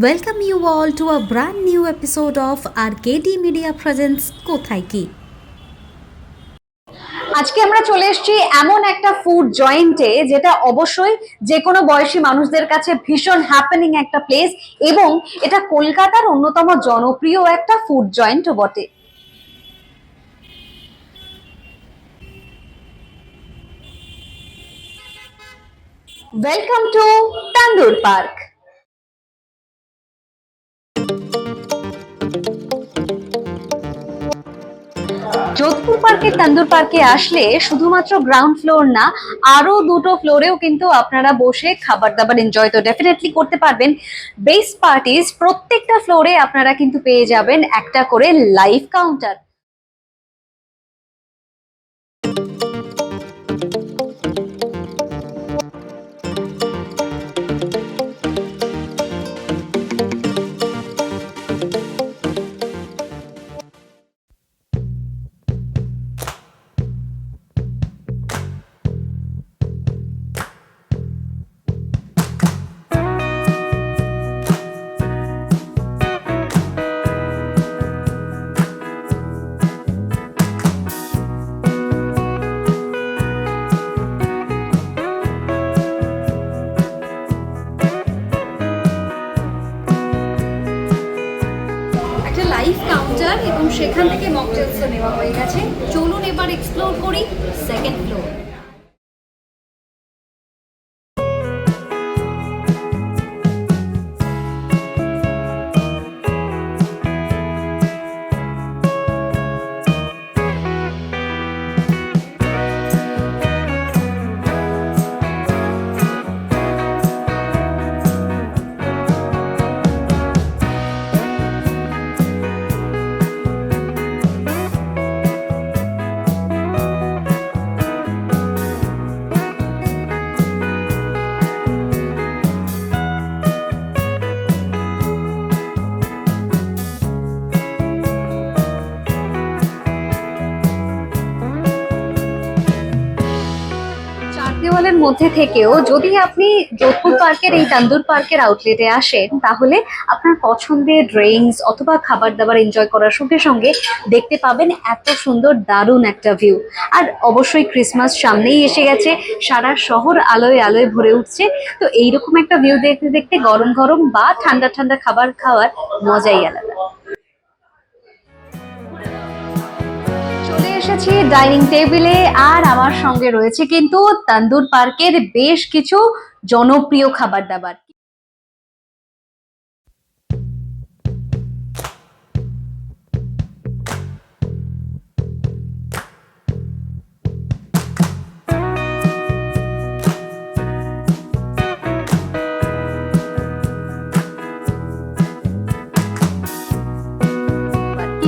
Welcome you all to a brand new episode of RKD Media Presents কোথায় কি। আজকে আমরা চলে এসেছি এমন একটা ফুড জয়েন্টে যেটা অবশ্যই যে কোনো বয়সী মানুষদের কাছে ভীষণ হ্যাপেনিং একটা প্লেস এবং এটা কলকাতার অন্যতম জনপ্রিয় একটা ফুড জয়েন্টও বটে। Welcome to tandoor park. Jodhpur পার্কের তান্দুর পার্কে আসলে শুধুমাত্র গ্রাউন্ড ফ্লোর না, আরো দুটো ফ্লোরেও কিন্তু আপনারা বসে খাবার দাবার এনজয় তো ডেফিনেটলি করতে পারবেন। বেস পার্টিস প্রত্যেকটা ফ্লোরে আপনারা কিন্তু পেয়ে যাবেন একটা করে লাইভ কাউন্টার। লাইভ কাউন্টার এবং সেখান থেকে মকটেলসও নেওয়া হয়ে গেছে। চলুন এবার এক্সপ্লোর করি সেকেন্ড ফ্লোর। দেওয়ালের মধ্যে থেকেও যদি আপনি যোধপুর পার্কের এই তান্দুর পার্কের আউটলেটে আসেন তাহলে আপনার পছন্দের ড্রিঙ্কস অথবা খাবার দাবার এনজয় করার সঙ্গে সঙ্গে দেখতে পাবেন এত সুন্দর দারুণ একটা ভিউ। আর অবশ্যই ক্রিসমাস সামনেই এসে গেছে, সারা শহর আলোয় আলোয় ভরে উঠছে, তো এইরকম একটা ভিউ দেখতে দেখতে গরম গরম বা ঠান্ডা ঠান্ডা খাবার খাওয়ার মজাই আলাদা। চলে এসেছি ডাইনিং টেবিলে আর আমার সঙ্গে রয়েছে কিন্তু তান্দুর পার্কের বেশ কিছু জনপ্রিয় খাবার দাবার।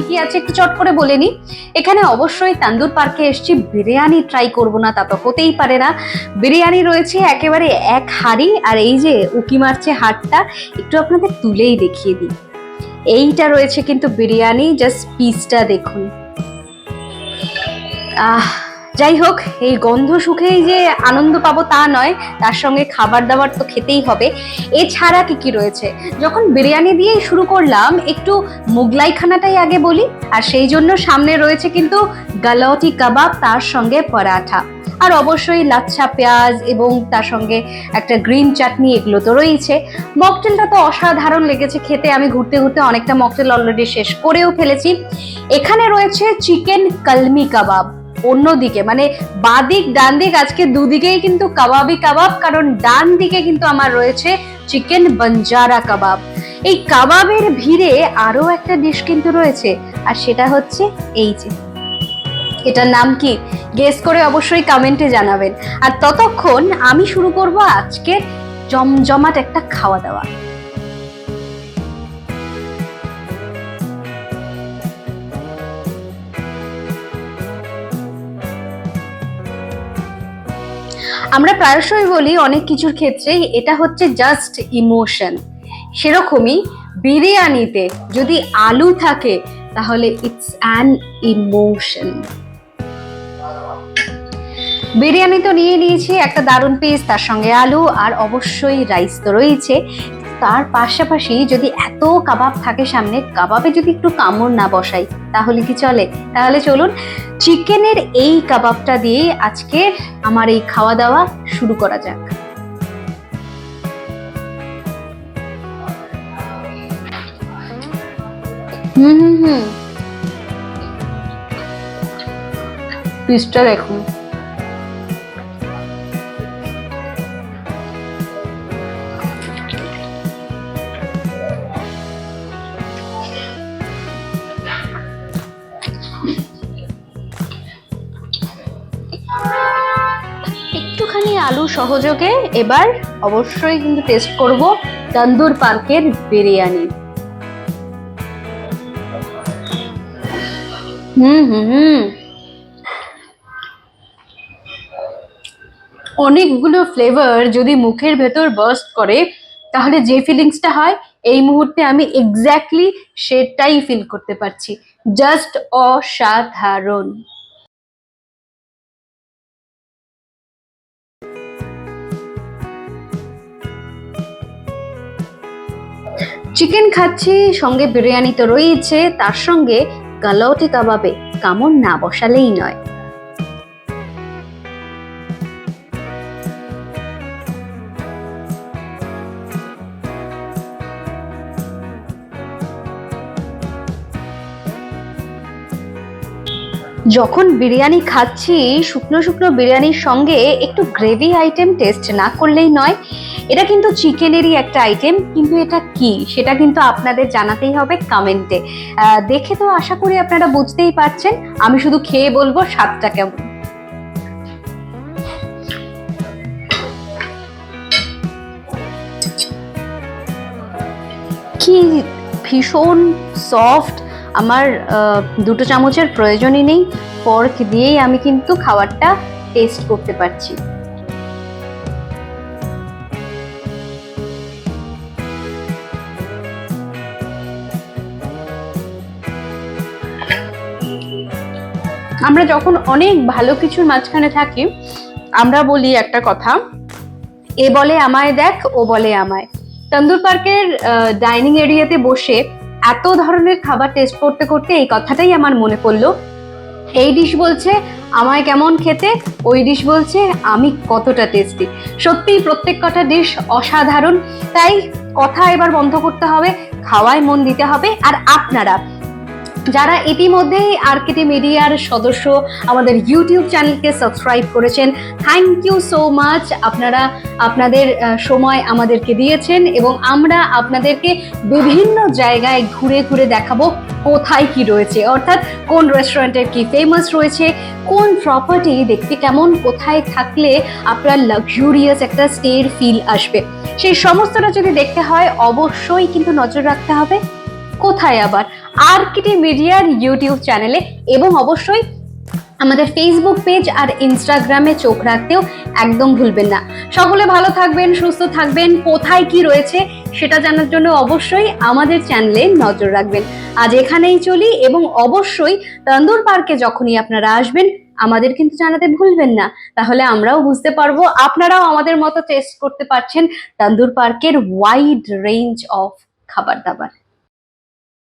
কি আছে একটু চট করে বলে নি। এখানে অবশ্যই তান্দুর পার্কে এসেছি, বিরিয়ানি ট্রাই করব না তা তো হতেই পারে না। বিরিয়ানি রয়েছে একেবারে এক হাঁড়ি, আর এই যে উকি মারছে হাড়টা একটু আপনাদের তুলেই দেখিয়ে দিই। এইটা রয়েছে কিন্তু বিরিয়ানি, জাস্ট পিসটা দেখুন। যাই হোক, এই গন্ধ সুখেই যে আনন্দ পাবো তা নয়, তার সঙ্গে খাবার দাবার তো খেতেই হবে। এছাড়া কি কি রয়েছে, যখন বিরিয়ানি দিয়েই শুরু করলাম একটু মোগলাই খানাটাই আগে বলি। আর সেই জন্য সামনে রয়েছে কিন্তু গালাউটি কাবাব, তার সঙ্গে পরাঠা, আর অবশ্যই লাচ্ছা পেঁয়াজ এবং তার সঙ্গে একটা গ্রিন চাটনি, এগুলো তো রয়েছে। মকটেলটা তো অসাধারণ লেগেছে খেতে, আমি ঘুরতে ঘুরতে অনেকটা মকটেল অলরেডি শেষ করেও ফেলেছি। এখানে রয়েছে চিকেন কলমি কাবাব, অন্যদিকে মানে বাদিক ডান দিক আজকে দুদিকেই কিন্তু কাবাবই কাবাব, কারণ ডান দিকে কিন্তু আমার রয়েছে চিকেন বাঞ্জারা কাবাব। এই কাবাবের ভিড়ে আরো একটা ডিশ কিন্তু রয়েছে, আর সেটা হচ্ছে এই যে, এটার নাম কি গেস করে অবশ্যই কমেন্টে জানাবেন। আর ততক্ষণ আমি শুরু করব আজকে জমজমাট একটা খাওয়া দাওয়া। আমরা প্রায়শই বলি অনেক কিছুর ক্ষেত্রেই এটা হচ্ছে জাস্ট ইমোশন, সেরকমই বিরিয়ানিতে যদি আলু থাকে তাহলে ইটস অ্যান ইমোশন। বিরিয়ানি তো নিয়ে নিয়েছি একটা দারুণ পিস, তার সঙ্গে আলু আর অবশ্যই রাইস তো রয়েছে। তার পাশাপাশি যদি এত কাবাব থাকে সামনে, কাবাবে যদি একটু কামড় না বসাই তাহলে কি চলে? তাহলে চলুন চিকেনের এই কাবাবটা দিয়ে আজকে আমার এই খাওয়া দাওয়া শুরু করা যাক। পিসটা দেখুন, একটুখানি আলু সহযোগে এবার অবশ্যই কিন্তু টেস্ট করব তন্দুর পার্কের বিরিয়ানি। অনেকগুলো ফ্লেভার যদি মুখের ভেতর বার্স্ট করে তাহলে যে ফিলিংসটা হয় এই মুহূর্তে আমি এক্স্যাক্টলি সেটাই ফিল করতে পারছি। জাস্ট অসাধারণ। চিকেন খাচ্ছি, সঙ্গে বিরিয়ানি তো রয়েছে, তার সঙ্গে গালাউটি কাবাবে কামড় না বসালেই নয়। যখন বিরিয়ানি খাচ্ছি, শুকনো শুকনো বিরিয়ানির সঙ্গে একটু গ্রেভি আইটেম টেস্ট না করলেই নয়। এটা কিন্তু চিকেনেরই একটা আইটেম, কিন্তু এটা কি সেটা কিন্তু আপনাদের জানাতেই হবে কমেন্টে। দেখে তো আশা করি আপনারা বুঝতেই পারছেন, আমি শুধু খেয়ে বলবো স্বাদটা কেমন। কি ভীষণ সফট, আমার 2 চামচের প্রয়োজনই নেই, ফর্ক দিয়েই আমি কিন্তু খাবারটা টেস্ট করতে পারছি। আমরা যখন অনেক ভালো কিছুর মাঝখানে থাকি, আমরা বলি একটা কথা, এ বলে আমায় দেখ, ও বলে আমায়। তন্দুর পার্কের ডাইনিং এরিয়াতে বসে এত ধরনের খাবার টেস্ট করতে করতে এই কথাটাই আমার মনে পড়লো। এই ডিশ বলছে আমায় কেমন খেতে, ওই ডিশ বলছে আমি কতটা টেস্টি। সত্যিই প্রত্যেক কটা ডিশ অসাধারণ। তাই কথা এবার বন্ধ করতে হবে, খাওয়ায় মন দিতে হবে। আর আপনারা যারা ইতিমধ্যেই আরকেটি মিডিয়ার সদস্য, আমাদের ইউটিউব চ্যানেলকে সাবস্ক্রাইব করেছেন, থ্যাংক ইউ সো মাচ। আপনারা আপনাদের সময় আমাদেরকে দিয়েছেন এবং আমরা আপনাদেরকে বিভিন্ন জায়গায় ঘুরে ঘুরে দেখাবো কোথায় কি রয়েছে, অর্থাৎ কোন রেস্টুরেন্টের কি ফেমাস রয়েছে, কোন প্রপার্টি দেখতে কেমন, কোথায় থাকলে আপনার লাক্সুরিয়াস একটা স্টের ফিল আসবে। সেই সমস্তটা যদি দেখতে হয় অবশ্যই কিন্তু নজর রাখতে হবে কোথায়? আবার আরকেটি মিডিয়ার ইউটিউব চ্যানেলে, এবং অবশ্যই আমাদের ফেসবুক পেজ আর ইনস্টাগ্রামে চোখ রাখতেও একদম ভুলবেন না। সকলে ভালো থাকবেন, সুস্থ থাকবেন। কোথায় কি রয়েছে সেটা জানার জন্য অবশ্যই আমাদের চ্যানেলে নজর রাখবেন। আজ এখানেই চলি, এবং অবশ্যই তন্দুর পার্কে যখনই আপনারা আসবেন আমাদের কিন্তু জানাতে ভুলবেন না, তাহলে আমরাও বুঝতে পারবো আপনারাও আমাদের মতো টেস্ট করতে পারছেন তন্দুর পার্কের ওয়াইড রেঞ্জ অফ খাবার দাবার।